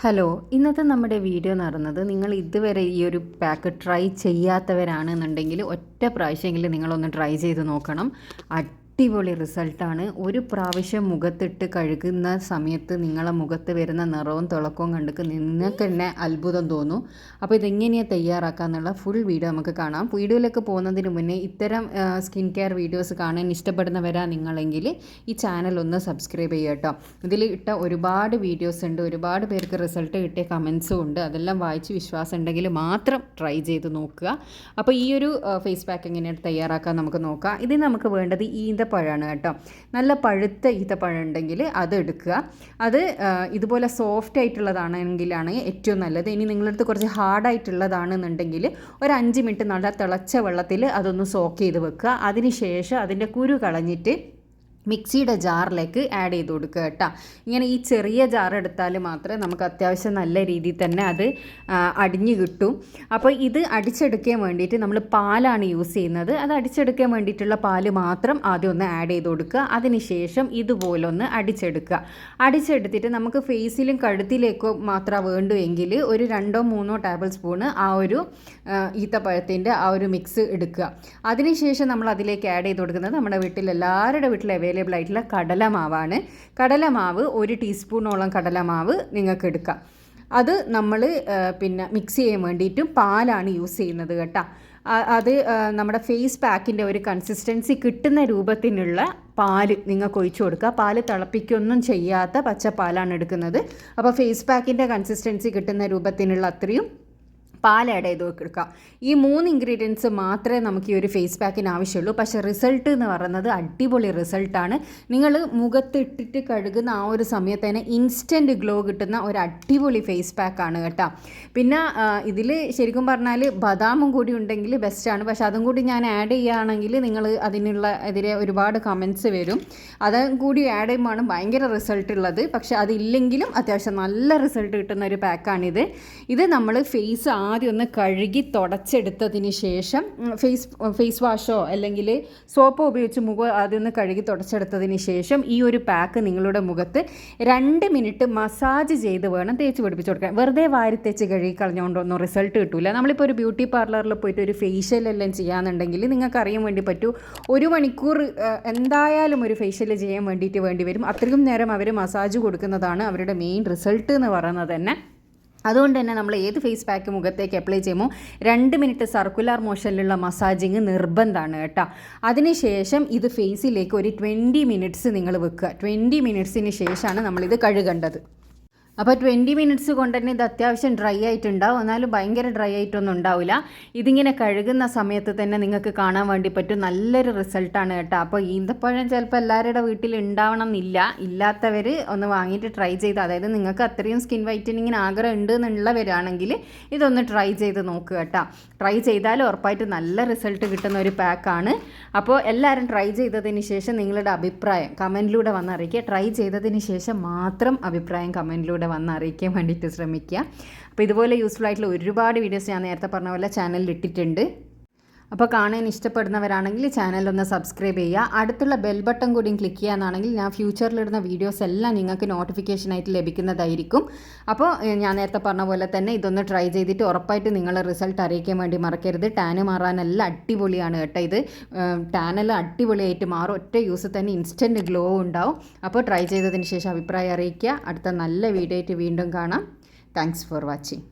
Hello, ഇന്നത്തെ നമ്മുടെ video എന്ന് പറയുന്നത് നിങ്ങൾ ഇതുവരെ ഈ ഒരു പാക്ക് ട്രൈ ചെയ്യാത്തവരാണെന്നുണ്ടെങ്കിൽ ഒറ്റ പ്രാവശ്യമെങ്കിലും നിങ്ങളൊന്ന് ട്രൈ ചെയ്ത് നോക്കണം. അടിപൊളി റിസൾട്ടാണ്. ഒരു പ്രാവശ്യം മുഖത്തിട്ട് കഴുകുന്ന സമയത്ത് നിങ്ങളെ മുഖത്ത് വരുന്ന നിറവും തിളക്കവും കണ്ടിട്ട് നിങ്ങൾക്ക് തന്നെ അത്ഭുതം തോന്നും. അപ്പോൾ ഇതെങ്ങനെയാണ് തയ്യാറാക്കാന്നുള്ള ഫുൾ വീഡിയോ നമുക്ക് കാണാം. വീഡിയോയിലേക്ക് പോകുന്നതിന് മുന്നേ ഇത്തരം സ്കിൻ കെയർ വീഡിയോസ് കാണാൻ ഇഷ്ടപ്പെടുന്നവരാ നിങ്ങളെങ്കിൽ ഈ ചാനൽ ഒന്ന് സബ്സ്ക്രൈബ് ചെയ്യുക കേട്ടോ. ഇതിൽ ഇട്ട ഒരുപാട് വീഡിയോസ് ഉണ്ട്, ഒരുപാട് പേർക്ക് റിസൾട്ട് കിട്ടിയ കമൻസും ഉണ്ട്. അതെല്ലാം വായിച്ച് വിശ്വാസം ഉണ്ടെങ്കിൽ മാത്രം ട്രൈ ചെയ്ത് നോക്കുക. അപ്പോൾ ഈ ഒരു ഫേസ് പാക്ക് എങ്ങനെയാണ് തയ്യാറാക്കാൻ നമുക്ക് നോക്കാം. ഇതിന് നമുക്ക് വേണ്ടത് ഈന്തപ്പഴമാണ് കേട്ടോ. നല്ല പഴുത്ത ഈന്തപ്പഴം ഉണ്ടെങ്കിൽ അത് എടുക്കുക. അത് ഇതുപോലെ സോഫ്റ്റ് ആയിട്ടുള്ളതാണെങ്കിലാണ് ഏറ്റവും നല്ലത്. ഇനി നിങ്ങളുടെ അടുത്ത് കുറച്ച് ഹാർഡായിട്ടുള്ളതാണെന്നുണ്ടെങ്കിൽ ഒരു 5 മിനിറ്റ് നല്ല തിളച്ച വെള്ളത്തിൽ അതൊന്ന് സോക്ക് ചെയ്ത് വെക്കുക. അതിന് ശേഷം അതിൻ്റെ കുരു കളഞ്ഞിട്ട് മിക്സിയുടെ ജാറിലേക്ക് ആഡ് ചെയ്ത് കൊടുക്കുക കേട്ടോ. ഇങ്ങനെ ഈ ചെറിയ ജാർ എടുത്താൽ മാത്രമേ നമുക്ക് അത്യാവശ്യം നല്ല രീതിയിൽ തന്നെ അത് അടിഞ്ഞു കിട്ടും. അപ്പോൾ ഇത് അടിച്ചെടുക്കാൻ വേണ്ടിയിട്ട് നമ്മൾ പാലാണ് യൂസ് ചെയ്യുന്നത്. അത് അടിച്ചെടുക്കാൻ വേണ്ടിയിട്ടുള്ള പാല് മാത്രം ആദ്യം ഒന്ന് ആഡ് ചെയ്ത് കൊടുക്കുക. അതിന് ശേഷം ഇതുപോലൊന്ന് അടിച്ചെടുത്തിട്ട് നമുക്ക് ഫേസിലും കഴുത്തിലേക്കോ മാത്രം വേണ്ടുമെങ്കിൽ ഒരു 2-3 ടേബിൾ സ്പൂണ് ആ ഒരു ഈത്തപ്പഴത്തിൻ്റെ ആ ഒരു മിക്സ് എടുക്കുക. അതിനുശേഷം നമ്മൾ അതിലേക്ക് ആഡ് ചെയ്ത് കൊടുക്കുന്നത് നമ്മുടെ വീട്ടിൽ എല്ലാവരുടെ വീട്ടിൽ അവൈലബിൾ ആയിട്ടുള്ള കടലമാവാണ്. കടലമാവ് 1 ടീസ്പൂണോളം കടലമാവ് നിങ്ങൾക്ക് എടുക്കാം. അത് നമ്മൾ മിക്സ് ചെയ്യാൻ വേണ്ടിയിട്ടും പാലാണ് യൂസ് ചെയ്യുന്നത് കേട്ടോ. അത് നമ്മുടെ ഫേസ് പാക്കിൻ്റെ ഒരു കൺസിസ്റ്റൻസി കിട്ടുന്ന രൂപത്തിനുള്ള പാല് നിങ്ങൾക്ക് ഒഴിച്ചു കൊടുക്കുക. പാല് തിളപ്പിക്കൊന്നും ചെയ്യാത്ത പച്ചപ്പാലാണ് എടുക്കുന്നത്. അപ്പോൾ ഫേസ് പാക്കിൻ്റെ കൺസിസ്റ്റൻസി കിട്ടുന്ന രൂപത്തിനുള്ള അത്രയും പാൽ ആഡ് ചെയ്ത് കൊടുക്കുക. ഈ 3 ഇൻഗ്രീഡിയൻസ് മാത്രമേ നമുക്ക് ഈ ഒരു ഫേസ് പാക്കിന് ആവശ്യമുള്ളൂ. പക്ഷേ റിസൾട്ട് എന്ന് പറയുന്നത് അടിപൊളി റിസൾട്ടാണ്. നിങ്ങൾ മുഖത്തിട്ടിട്ട് കഴുകുന്ന ആ ഒരു സമയത്ത് തന്നെ ഇൻസ്റ്റൻറ്റ് ഗ്ലോ കിട്ടുന്ന ഒരു അടിപൊളി ഫേസ് പാക്കാണ് കേട്ടോ. പിന്നെ ഇതിൽ ശരിക്കും പറഞ്ഞാൽ ബദാമും കൂടി ഉണ്ടെങ്കിൽ ബെസ്റ്റാണ്. പക്ഷെ അതും കൂടി ഞാൻ ആഡ് ചെയ്യുകയാണെങ്കിൽ നിങ്ങൾ എതിരെ ഒരുപാട് കമൻസ് വരും. അതും കൂടി ആഡ് ചെയ്യുമ്പോഴാണ് ഭയങ്കര റിസൾട്ട് ഉള്ളത്. പക്ഷെ അതില്ലെങ്കിലും അത്യാവശ്യം നല്ല റിസൾട്ട് കിട്ടുന്ന ഒരു പാക്കാണിത്. ഇത് നമ്മൾ ഫേസ് ആദ്യം ഒന്ന് കഴുകി തുടച്ചെടുത്തതിന് ശേഷം ഫേസ് വാഷോ അല്ലെങ്കിൽ സോപ്പോ ഉപയോഗിച്ച് മുഖം ആദ്യം ഒന്ന് കഴുകി തുടച്ചെടുത്തതിന് ശേഷം ഈ ഒരു പാക്ക് നിങ്ങളുടെ മുഖത്ത് 2 മിനിറ്റ് മസാജ് ചെയ്ത് വേണം തേച്ച് പിടിപ്പിച്ച് കൊടുക്കാൻ. വെറുതെ വാരി തേച്ച് കഴുകി കളഞ്ഞുകൊണ്ടൊന്നും റിസൾട്ട് കിട്ടില്ല. നമ്മളിപ്പോൾ ഒരു ബ്യൂട്ടി പാർലറിൽ പോയിട്ട് ഒരു ഫേഷ്യൽ എല്ലാം ചെയ്യാന്നുണ്ടെങ്കിൽ നിങ്ങൾക്ക് അറിയാൻ വേണ്ടി പറ്റൂ 1 മണിക്കൂർ എന്തായാലും ഒരു ഫേഷ്യൽ ചെയ്യാൻ വേണ്ടിയിട്ട് വേണ്ടി വരും. അത്രയും നേരം അവർ മസാജ് കൊടുക്കുന്നതാണ് അവരുടെ മെയിൻ റിസൾട്ട് എന്ന് പറയുന്നത് തന്നെ. അതുകൊണ്ട് തന്നെ നമ്മൾ ഏത് ഫേസ് പാക്ക് മുഖത്തേക്ക് അപ്ലൈ ചെയ്യുമ്പോൾ 2 മിനിറ്റ് സർക്കുലർ മോഷനിലുള്ള മസാജിങ് നിർബന്ധമാണ് കേട്ടോ. അതിനുശേഷം ഇത് ഫേസിലേക്ക് ഒരു 20 മിനിറ്റ്സ് നിങ്ങൾ വെക്കുക. 20 മിനിറ്റ്സിന് ശേഷമാണ് നമ്മളിത് കഴുകേണ്ടത്. അപ്പോൾ 20 മിനിറ്റ്സ് കൊണ്ട് തന്നെ ഇത് അത്യാവശ്യം ഡ്രൈ ആയിട്ടുണ്ടാവും. എന്നാലും ഭയങ്കര ഡ്രൈ ആയിട്ടൊന്നും ഉണ്ടാവില്ല. ഇതിങ്ങനെ കഴുകുന്ന സമയത്ത് തന്നെ നിങ്ങൾക്ക് കാണാൻ വേണ്ടി പറ്റും നല്ലൊരു റിസൾട്ടാണ് കേട്ടോ. അപ്പോൾ ഈന്തപ്പഴം ചിലപ്പോൾ എല്ലാവരുടെ വീട്ടിൽ ഉണ്ടാവണം എന്നില്ല. ഇല്ലാത്തവർ ഒന്ന് വാങ്ങിയിട്ട് ട്രൈ ചെയ്ത്, അതായത് നിങ്ങൾക്ക് അത്രയും സ്കിൻ വൈറ്റനിങ്ങിന് ആഗ്രഹം ഉണ്ട് എന്നുള്ളവരാണെങ്കിൽ ഇതൊന്ന് ട്രൈ ചെയ്ത് നോക്കുക കേട്ടോ. ട്രൈ ചെയ്താൽ ഉറപ്പായിട്ട് നല്ല റിസൾട്ട് കിട്ടുന്ന ഒരു പാക്കാണ്. അപ്പോൾ എല്ലാവരും ട്രൈ ചെയ്തതിന് ശേഷം നിങ്ങളുടെ അഭിപ്രായം കമൻറ്റിലൂടെ വന്നറിയിക്കുക. ട്രൈ ചെയ്തതിന് ശേഷം മാത്രം അഭിപ്രായം കമൻറ്റിലൂടെ വന്ന് അറിയിക്കാൻ വേണ്ടിയിട്ട് ശ്രമിക്കുക. അപ്പോൾ ഇതുപോലെ യൂസ്ഫുൾ ആയിട്ടുള്ള ഒരുപാട് വീഡിയോസ് ഞാൻ നേരത്തെ പറഞ്ഞ പോലെ ചാനലിൽ ഇട്ടിട്ടുണ്ട്. അപ്പോൾ കാണാൻ ഇഷ്ടപ്പെടുന്നവരാണെങ്കിൽ ചാനലൊന്ന് സബ്സ്ക്രൈബ് ചെയ്യുക. അടുത്തുള്ള ബെൽ ബട്ടൺ കൂടിയും ക്ലിക്ക് ചെയ്യാനാണെങ്കിൽ ഞാൻ ഫ്യൂച്ചറിലിടുന്ന വീഡിയോസ് എല്ലാം നിങ്ങൾക്ക് നോട്ടിഫിക്കേഷനായിട്ട് ലഭിക്കുന്നതായിരിക്കും. അപ്പോൾ ഞാൻ നേരത്തെ പറഞ്ഞ പോലെ തന്നെ ഇതൊന്ന് ട്രൈ ചെയ്തിട്ട് ഉറപ്പായിട്ട് നിങ്ങളെ റിസൾട്ട് അറിയിക്കാൻ വേണ്ടി മറക്കരുത്. ടാന് മാറാനെല്ലാം അടിപൊളിയാണ് കേട്ടോ. ഇത് ടാനെല്ലാം അടിപൊളിയായിട്ട് മാറും. ഒറ്റ യൂസ് തന്നെ ഇൻസ്റ്റൻറ്റ് ഗ്ലോ ഉണ്ടാവും. അപ്പോൾ ട്രൈ ചെയ്തതിന് ശേഷം അഭിപ്രായം അറിയിക്കുക. അടുത്ത നല്ല വീഡിയോ ആയിട്ട് വീണ്ടും കാണാം. Thanks for watching.